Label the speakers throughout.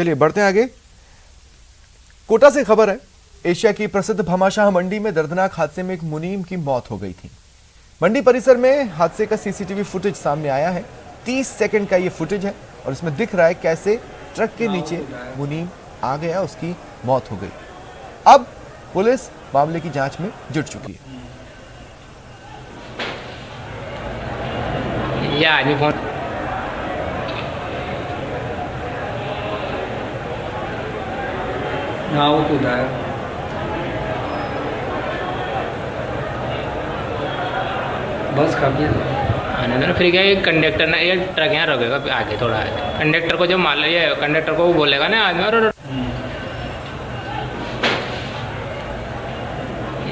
Speaker 1: चलिए बढ़ते हैं आगे। कोटा से खबर है, एशिया की प्रसिद्ध भामाशाह मंडी में दर्दनाक हादसे में एक मुनीम की मौत हो गई थी। मंडी परिसर में हादसे का सीसीटीवी फुटेज सामने आया है। 30 सेकंड का ये फुटेज है और इसमें दिख रहा है कैसे ट्रक के नीचे मुनीम आ गया, उसकी मौत हो गई। अब पुलिस मामले की जांच में जुट चुकी है।
Speaker 2: वो कूदा है। बस काफी
Speaker 3: आने दो ना, फिर क्या ये कंडक्टर ना, ये ट्रक यहाँ रोकेगा आगे थोड़ा आगे। कंडक्टर को जो मान ये कंडक्टर को वो बोलेगा ना आदमी, और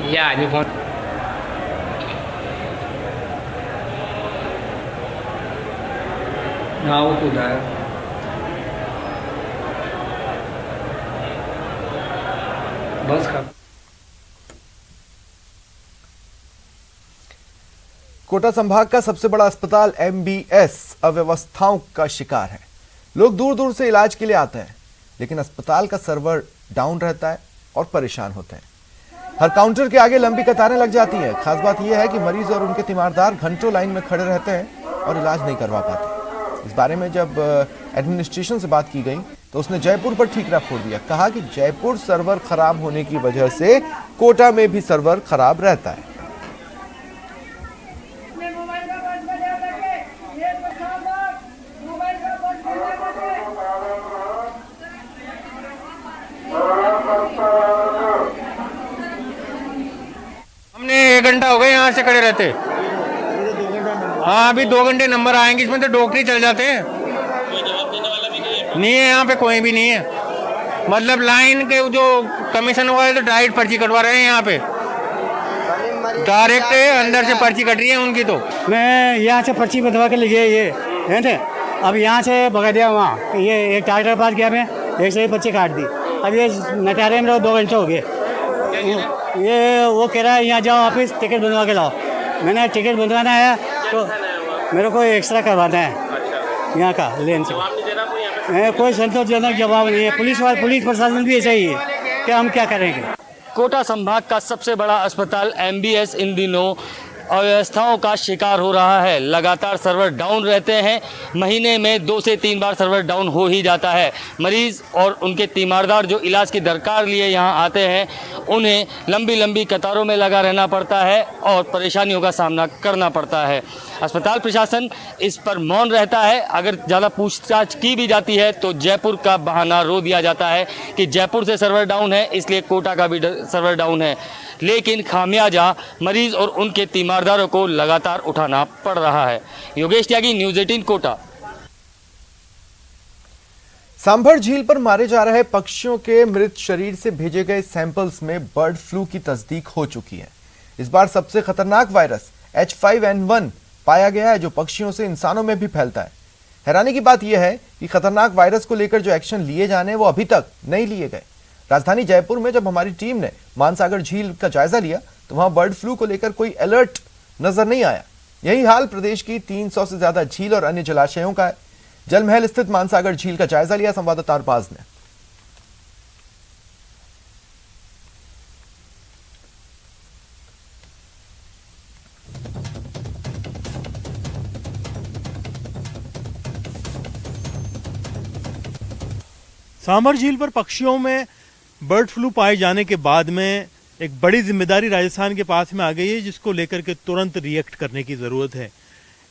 Speaker 3: ये आदमी फोन
Speaker 2: वो कूदा है। बस का
Speaker 1: कोटा संभाग का सबसे बड़ा अस्पताल MBS अव्यवस्थाओं का शिकार है। लोग दूर दूर से इलाज के लिए आते हैं, लेकिन अस्पताल का सर्वर डाउन रहता है और परेशान होते हैं। हर काउंटर के आगे लंबी कतारें लग जाती हैं। खास बात यह है कि मरीज और उनके तीमारदार घंटों लाइन में खड़े रहते हैं और इलाज नहीं करवा पाते। इस बारे में जब एडमिनिस्ट्रेशन से बात की गई तो उसने जयपुर पर ठीकरा फोड़ दिया। कहा कि जयपुर सर्वर खराब होने की वजह से कोटा में भी सर्वर खराब रहता है।
Speaker 4: हमने 1 घंटा हो गया यहाँ से खड़े रहते। हाँ, अभी 2 घंटे नंबर आएंगे, इसमें तो डॉक्टर ही चल जाते हैं। नहीं है यहाँ पे, कोई भी नहीं है। मतलब लाइन के जो कमीशन हुआ है तो डायरेक्ट पर्ची कटवा रहे हैं यहाँ पे, डायरेक्ट अंदर से पर्ची कट रही है उनकी। तो
Speaker 5: मैं यहाँ से पर्ची बंधवा के ले गया ये है थे। अब यहाँ से भगा दिया वहाँ, ये एक डॉक्टर के पास गया, मैं एक से ही पर्ची काट दी। अब ये नटारे में 2 घंटे हो गए। ये वो कह रहा है यहाँ जाओ ऑफिस, टिकट बनवा के लाओ। मैंने टिकट बनवाना है तो मेरे को एक्स्ट्रा करवाना है यहाँ का लेन से। कोई संतोषजनक जवाब नहीं है। पुलिस प्रशासन भी ऐसा ही है कि हम क्या करेंगे।
Speaker 6: कोटा संभाग का सबसे बड़ा अस्पताल MBS इन दिनों अव्यवस्थाओं का शिकार हो रहा है। लगातार सर्वर डाउन रहते हैं, महीने में 2 से 3 बार सर्वर डाउन हो ही जाता है। मरीज़ और उनके तीमारदार जो इलाज की दरकार लिए यहाँ आते हैं, उन्हें लंबी लंबी कतारों में लगा रहना पड़ता है और परेशानियों का सामना करना पड़ता है। अस्पताल प्रशासन इस पर मौन रहता है। अगर ज़्यादा पूछताछ की भी जाती है तो जयपुर का बहाना रो दिया जाता है कि जयपुर से सर्वर डाउन है, इसलिए कोटा का भी सर्वर डाउन है। लेकिन खामियाजा मरीज और उनके तीमारदारों को लगातार उठाना पड़ रहा है। योगेश त्यागी, न्यूज़ 18 कोटा।
Speaker 1: सांभर झील पर मारे जा रहे पक्षियों के मृत शरीर से भेजे गए सैंपल्स में बर्ड फ्लू की तस्दीक हो चुकी है। इस बार सबसे खतरनाक वायरस H5N1 पाया गया है, जो पक्षियों से इंसानों में भी फैलता है। हैरानी की बात यह है कि खतरनाक वायरस को लेकर जो एक्शन लिए जाने वो अभी तक नहीं लिए गए। राजधानी जयपुर में जब हमारी टीम ने मानसागर झील का जायजा लिया तो वहां बर्ड फ्लू को लेकर कोई अलर्ट नजर नहीं आया। यही हाल प्रदेश की 300 से ज्यादा झील और अन्य जलाशयों का है। जल महल स्थित मानसागर झील का जायजा लिया संवाददाता अरबाज ने।
Speaker 7: सांभर झील पर पक्षियों में बर्ड फ्लू पाए जाने के बाद में एक बड़ी जिम्मेदारी राजस्थान के पास में आ गई है, जिसको लेकर के तुरंत रिएक्ट करने की जरूरत है।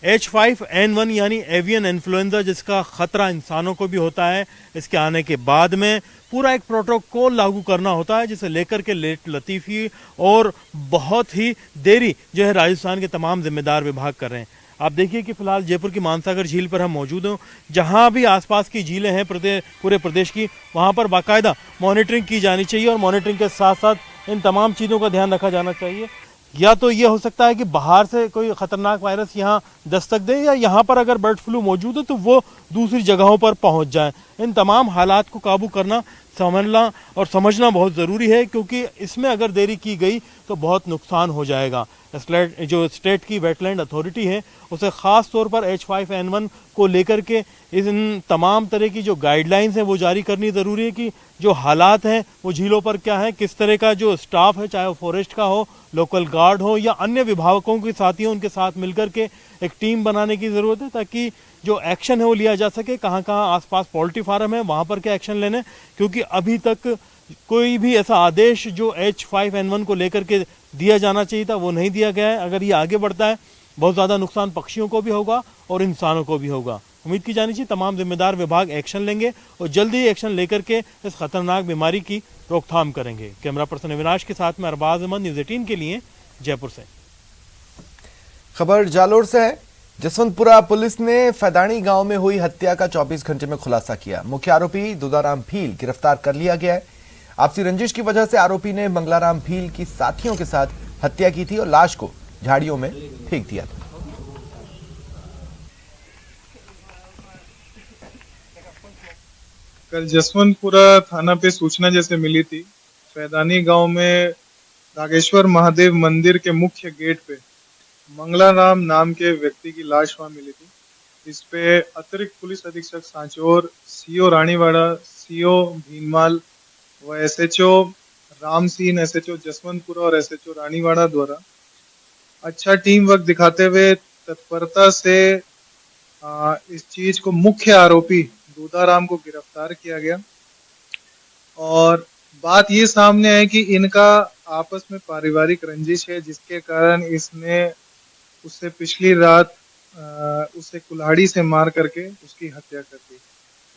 Speaker 7: H5N1 यानी एवियन इन्फ्लुएंजा, जिसका खतरा इंसानों को भी होता है, इसके आने के बाद में पूरा एक प्रोटोकॉल लागू करना होता है, जिसे लेकर के लेट लतीफी और बहुत ही देरी जो है राजस्थान के तमाम जिम्मेदार विभाग कर रहे हैं। आप देखिए कि फिलहाल जयपुर की मानसागर झील पर हम मौजूद हैं। जहां भी आसपास की झीलें हैं पूरे प्रदेश की, वहां पर बाकायदा मॉनिटरिंग की जानी चाहिए और मॉनिटरिंग के साथ साथ इन तमाम चीज़ों का ध्यान रखा जाना चाहिए। या तो ये हो सकता है कि बाहर से कोई खतरनाक वायरस यहाँ दस्तक दे, या यहाँ पर अगर बर्ड फ्लू मौजूद है तो वो दूसरी जगहों पर पहुँच जाए। इन तमाम हालात को काबू करना, समझना और समझना बहुत ज़रूरी है, क्योंकि इसमें अगर देरी की गई तो बहुत नुकसान हो जाएगा। जो स्टेट की वेटलैंड अथॉरिटी है उसे ख़ास तौर पर H5N1 को लेकर के इन तमाम तरह की जो गाइडलाइंस हैं वो जारी करनी ज़रूरी है कि जो हालात हैं वो झीलों पर क्या है, किस तरह का जो स्टाफ है, चाहे वो फॉरेस्ट का हो, लोकल गार्ड हो या अन्य विभागों के साथी हो, उनके साथ मिलकर के एक टीम बनाने की ज़रूरत है ताकि जो एक्शन है वो लिया जा सके। कहाँ कहाँ आसपास पोल्ट्री फार्म है वहाँ पर क्या एक्शन लेने, क्योंकि अभी तक कोई भी ऐसा आदेश जो H5N1 को लेकर के दिया जाना चाहिए था वो नहीं दिया गया है। अगर ये आगे बढ़ता है बहुत ज़्यादा नुकसान पक्षियों को भी होगा और इंसानों को भी होगा। उम्मीद की जानी चाहिए तमाम जिम्मेदार विभाग एक्शन लेंगे और जल्दी ही एक्शन लेकर के इस खतरनाक बीमारी की रोकथाम करेंगे। कैमरा पर्सन अविनाश के साथ में अरबाज अहमद, न्यूज़ 18 के लिए जयपुर से।
Speaker 1: खबर जालोर से है। जसवंतपुरा पुलिस ने फैदानी गांव में हुई हत्या का 24 घंटे में खुलासा किया। मुख्य आरोपी दुदाराम भील गिरफ्तार कर लिया गया है। आपसी रंजिश की वजह से आरोपी ने मंगलाराम भील की साथियों के साथ हत्या की थी और लाश को झाड़ियों में फेंक दिया था।
Speaker 8: कल जसवंतपुरा थाना पे सूचना जैसे मिली थी, फैदानी गांव में नागेश्वर महादेव मंदिर के मुख्य गेट पे मंगलाराम नाम के व्यक्ति की लाश वहां मिली थी। इस पे अतिरिक्त पुलिस अधीक्षक सांचौर, सीओ रानीवाड़ा, सीओ भीनमाल व एसएचओ राम सिंह, एसएचओ जसवंतपुरा और एसएचओ रानीवाड़ा द्वारा अच्छा टीम वर्क दिखाते हुए तत्परता से इस चीज को मुख्य आरोपी दूधाराम को गिरफ्तार किया गया। और बात ये सामने है कि इनका आपस में पारिवारिक रंजिश है, जिसके कारण इसने उससे पिछली रात उसे कुल्हाड़ी से मार करके उसकी हत्या कर दी।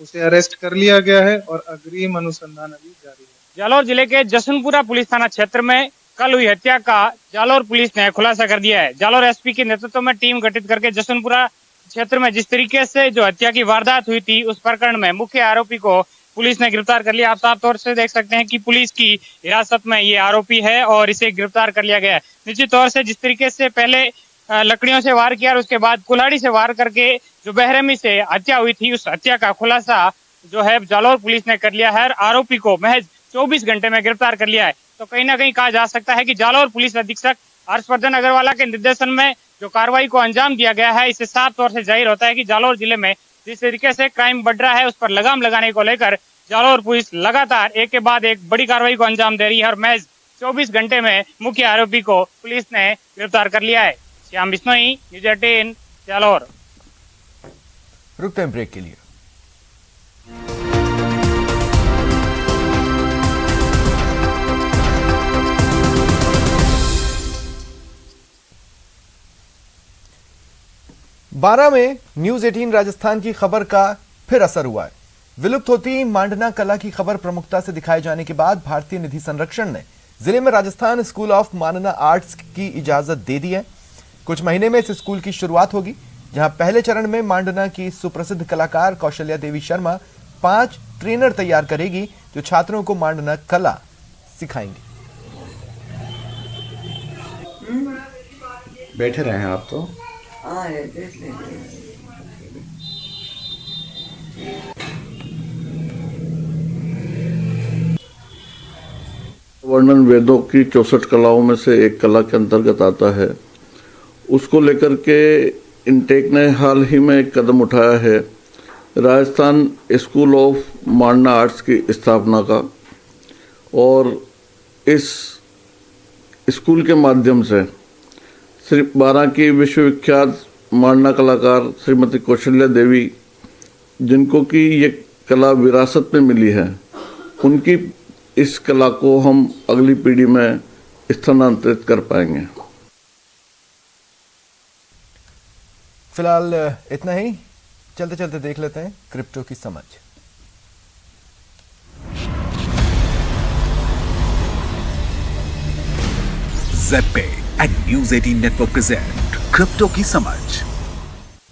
Speaker 8: उसे अरेस्ट कर लिया गया है और अग्रिम अनुसंधान अभी जारी है।
Speaker 9: जालौर जिले के जसवंतपुरा पुलिस थाना क्षेत्र में कल हुई हत्या का जालौर पुलिस ने खुलासा कर दिया है। जालौर एसपी के नेतृत्व में टीम गठित करके जसवंतपुरा क्षेत्र में जिस तरीके से जो हत्या की वारदात हुई थी उस प्रकरण में मुख्य आरोपी को पुलिस ने गिरफ्तार कर लिया। आप साफ तौर से देख सकते हैं कि पुलिस की हिरासत में ये आरोपी है और इसे गिरफ्तार कर लिया गया है। निश्चित तौर से जिस तरीके से पहले लकड़ियों से वार किया और उसके बाद कुल्हाड़ी से वार करके जो बेरहमी से हत्या हुई थी उस हत्या का खुलासा जो है जालौर पुलिस ने कर लिया है। आरोपी को महज 24 घंटे में गिरफ्तार कर लिया है। तो कहीं ना कहीं कहा जा सकता है कि जालौर पुलिस अधीक्षक हर्षवर्धन अग्रवाला के निर्देशन में जो कार्रवाई को अंजाम दिया गया है, इससे साफ तौर से जाहिर होता है कि जालौर जिले में जिस तरीके से क्राइम बढ़ रहा है उस पर लगाम लगाने को लेकर जालौर पुलिस लगातार एक के बाद एक बड़ी कार्रवाई को अंजाम दे रही है और महज 24 घंटे में मुख्य आरोपी को पुलिस ने गिरफ्तार कर लिया है। श्याम बिश्नोई, न्यूज़ 18 जालौर।
Speaker 1: रुकते हैं ब्रेक के लिए। बारह में न्यूज़ 18 राजस्थान की खबर का फिर असर हुआ है। विलुप्त होती मांडना कला की खबर प्रमुखता से दिखाए जाने के बाद भारतीय निधि संरक्षण ने जिले में Rajasthan school of Mandana arts की इजाजत दे दी है। कुछ महीने में इस स्कूल की शुरुआत होगी, जहां पहले चरण में मांडना की सुप्रसिद्ध कलाकार कौशल्या देवी शर्मा 5 ट्रेनर तैयार करेगी जो छात्रों को मांडना कला सिखाएंगे।
Speaker 10: बैठे रहे हैं आप तो।
Speaker 11: वर्णन वेदों की 64 कलाओं में से एक कला के अंतर्गत आता है। उसको लेकर के इनटेक ने हाल ही में एक कदम उठाया है Rajasthan school of Mandana arts की स्थापना का, और इस स्कूल के माध्यम से श्री 12 की विश्वविख्यात मांडना कलाकार श्रीमती कौशल्या देवी, जिनको कि ये कला विरासत में मिली है, उनकी इस कला को हम अगली पीढ़ी में स्थानांतरित कर पाएंगे।
Speaker 1: फिलहाल इतना ही। चलते चलते देख लेते हैं क्रिप्टो की समझ।
Speaker 12: ZebPay and News 18 network present crypto की समझ।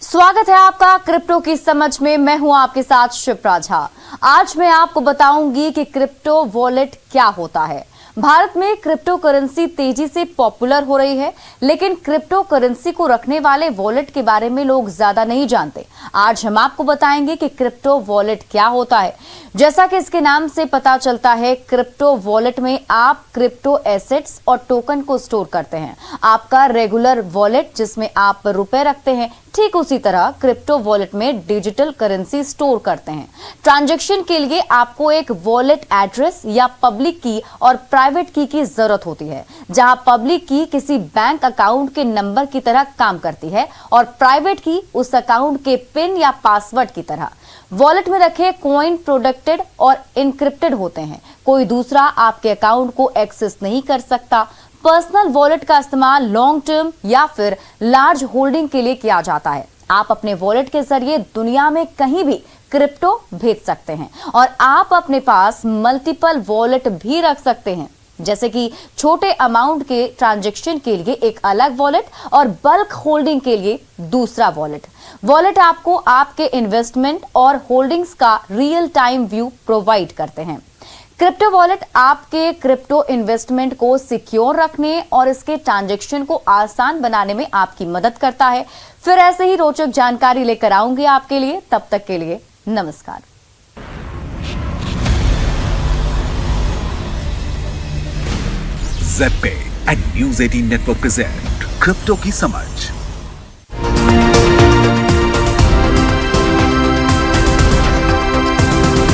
Speaker 13: स्वागत है आपका क्रिप्टो की समझ में। मैं हूं आपके साथ शिप्रा झा। आज मैं आपको बताऊंगी कि क्रिप्टो वॉलेट क्या होता है। भारत में क्रिप्टो करेंसी तेजी से पॉपुलर हो रही है, लेकिन क्रिप्टो करेंसी को रखने वाले वॉलेट के बारे में लोग ज्यादा नहीं जानते। आज हम आपको बताएंगे कि क्रिप्टो वॉलेट क्या होता है। जैसा कि इसके नाम से पता चलता है, क्रिप्टो वॉलेट में आप क्रिप्टो एसेट्स और टोकन को स्टोर करते हैं। आपका रेगुलर वॉलेट जिसमें आप रुपए रखते हैं, ठीक उसी तरह क्रिप्टो वॉलेट में डिजिटल करेंसी स्टोर करते हैं। ट्रांजैक्शन के लिए आपको एक वॉलेट एड्रेस या पब्लिक की और प्राइवेट की जरूरत होती है, जहां पब्लिक की किसी बैंक अकाउंट के नंबर की तरह काम करती है और प्राइवेट की उस अकाउंट के पिन या पासवर्ड की तरह। वॉलेट में रखे कॉइन प्रोटेक्टेड और इनक्रिप्टेड होते हैं। कोई दूसरा आपके अकाउंट को एक्सेस नहीं कर सकता। पर्सनल वॉलेट का इस्तेमाल लॉन्ग टर्म या फिर लार्ज होल्डिंग के लिए किया जाता है। आप अपने वॉलेट के जरिए दुनिया में कहीं भी क्रिप्टो भेज सकते हैं और आप अपने पास मल्टीपल वॉलेट भी रख सकते हैं, जैसे कि छोटे अमाउंट के ट्रांजैक्शन के लिए एक अलग वॉलेट और बल्क होल्डिंग के लिए दूसरा वॉलेट। वॉलेट आपको आपके इन्वेस्टमेंट और होल्डिंग्स का रियल टाइम व्यू प्रोवाइड करते हैं। क्रिप्टो वॉलेट आपके क्रिप्टो इन्वेस्टमेंट को सिक्योर रखने और इसके ट्रांजैक्शन को आसान बनाने में आपकी मदद करता है। फिर ऐसे ही रोचक जानकारी लेकर आऊंगी आपके लिए। तब तक के लिए नमस्कार।
Speaker 12: ZPay and News 18 network present crypto की समझ।